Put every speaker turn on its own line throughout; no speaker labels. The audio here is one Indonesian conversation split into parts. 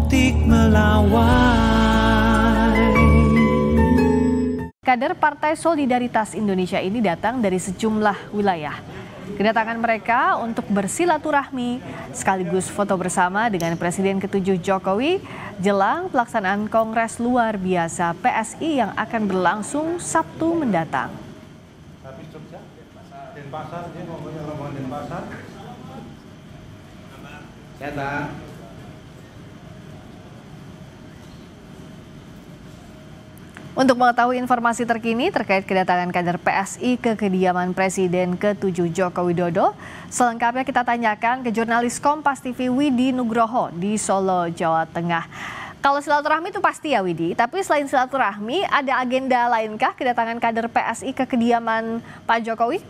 optik melawai.
Kader Partai Solidaritas Indonesia ini datang dari sejumlah wilayah. Kedatangan mereka untuk bersilaturahmi sekaligus foto bersama dengan Presiden ke-7 Jokowi jelang pelaksanaan Kongres Luar Biasa PSI yang akan berlangsung Sabtu mendatang. Untuk mengetahui informasi terkini terkait kedatangan kader PSI ke kediaman Presiden ke-7 Joko Widodo, selengkapnya kita tanyakan ke jurnalis Kompas TV Widi Nugroho di Solo, Jawa Tengah. Kalau silaturahmi itu pasti ya Widi, tapi selain silaturahmi ada agenda lainkah kedatangan kader PSI ke kediaman Pak Jokowi?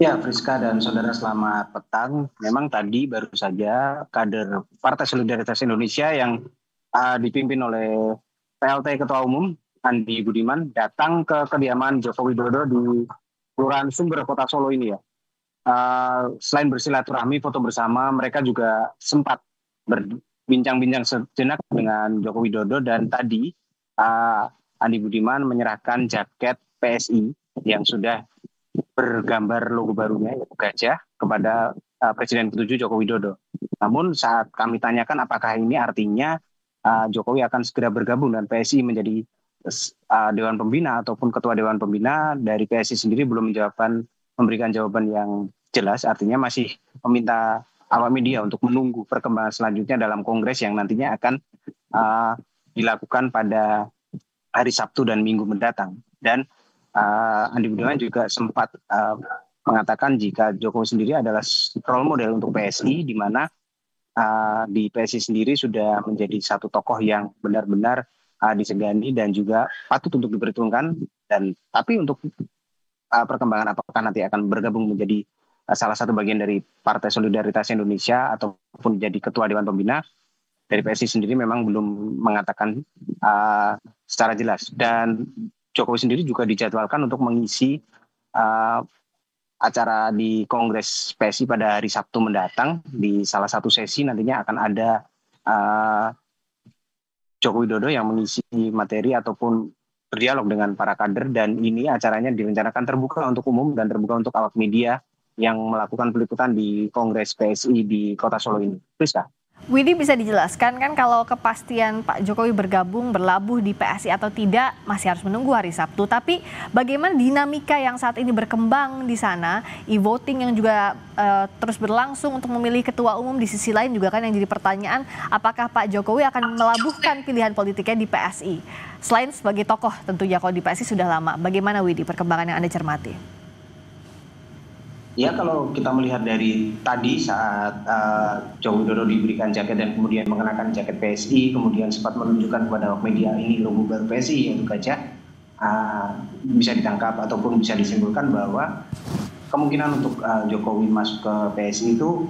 Ya, Friska dan saudara, selamat petang. Memang tadi baru saja kader Partai Solidaritas Indonesia yang dipimpin oleh PLT Ketua Umum Andi Budiman datang ke kediaman Joko Widodo di Kelurahan Sumber, Kota Solo ini ya. Selain bersilaturahmi, foto bersama, mereka juga sempat berbincang-bincang sejenak dengan Joko Widodo dan tadi Andi Budiman menyerahkan jaket PSI yang sudah bergambar logo barunya yaitu gajah kepada Presiden ke-7 Joko Widodo. Namun saat kami tanyakan apakah ini artinya Jokowi akan segera bergabung dan PSI menjadi Dewan Pembina ataupun Ketua Dewan Pembina, dari PSI sendiri belum memberikan jawaban yang jelas, artinya masih meminta awak media untuk menunggu perkembangan selanjutnya dalam kongres yang nantinya akan dilakukan pada hari Sabtu dan Minggu mendatang. Dan Andi Budiman juga sempat mengatakan jika Jokowi sendiri adalah role model untuk PSI, di mana di PSI sendiri sudah menjadi satu tokoh yang benar-benar disegani dan juga patut untuk diperhitungkan. Tapi untuk perkembangan apakah nanti akan bergabung menjadi salah satu bagian dari Partai Solidaritas Indonesia ataupun jadi Ketua Dewan Pembina, dari PSI sendiri memang belum mengatakan secara jelas. Dan Jokowi sendiri juga dijadwalkan untuk mengisi acara di Kongres PSI pada hari Sabtu mendatang. Di salah satu sesi nantinya akan ada Joko Widodo yang mengisi materi ataupun berdialog dengan para kader, dan ini acaranya direncanakan terbuka untuk umum dan terbuka untuk awak media yang melakukan peliputan di Kongres PSI di Kota Solo ini. Priska.
Widi, bisa dijelaskan kan kalau kepastian Pak Jokowi berlabuh di PSI atau tidak masih harus menunggu hari Sabtu. Tapi bagaimana dinamika yang saat ini berkembang di sana, e-voting yang juga terus berlangsung untuk memilih ketua umum, di sisi lain juga kan yang jadi pertanyaan apakah Pak Jokowi akan melabuhkan pilihan politiknya di PSI. Selain sebagai tokoh tentunya kalau di PSI sudah lama, bagaimana Widi perkembangan yang Anda cermati?
Ya, kalau kita melihat dari tadi saat Joko Widodo diberikan jaket dan kemudian mengenakan jaket PSI, kemudian sempat menunjukkan kepada awak media ini logo baru PSI yaitu gajah, bisa ditangkap ataupun bisa disimpulkan bahwa kemungkinan untuk Jokowi masuk ke PSI itu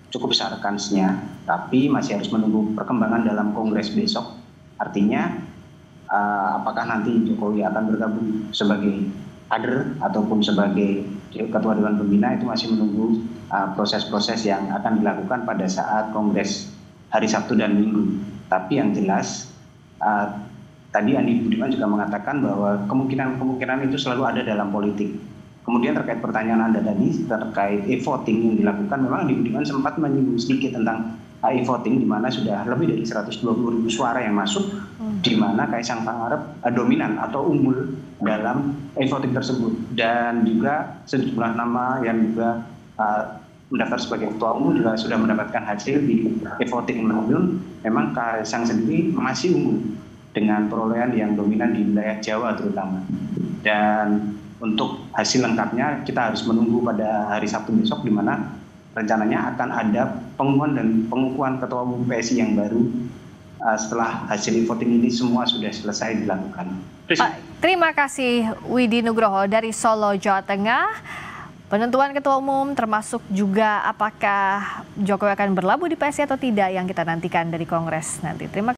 cukup besar kansnya, tapi masih harus menunggu perkembangan dalam Kongres besok. Artinya apakah nanti Jokowi akan bergabung sebagai kader ataupun sebagai Ketua Dewan Pembina, itu masih menunggu proses-proses yang akan dilakukan pada saat Kongres hari Sabtu dan Minggu. Tapi yang jelas tadi Andi Budiman juga mengatakan bahwa kemungkinan itu selalu ada dalam politik. Kemudian terkait pertanyaan Anda tadi terkait e-voting yang dilakukan, memang Andi Budiman sempat menyinggung sedikit tentang e-voting, di mana sudah lebih dari 120.000 suara yang masuk, di mana Kaisang Pangarep dominan atau unggul dalam e-voting tersebut, dan juga sejumlah nama yang juga mendaftar sebagai ketua umum juga sudah mendapatkan hasil di e-voting. Namun memang Kaisang sendiri masih unggul dengan perolehan yang dominan di wilayah Jawa terutama. Dan untuk hasil lengkapnya kita harus menunggu pada hari Sabtu besok, di mana rencananya akan ada pengumuman dan pengukuhan ketua umum PSI yang baru setelah hasil voting ini semua sudah selesai dilakukan.
Terima kasih Widi Nugroho dari Solo, Jawa Tengah. Penentuan ketua umum termasuk juga apakah Jokowi akan berlabuh di PSI atau tidak yang kita nantikan dari Kongres nanti. Terima kasih.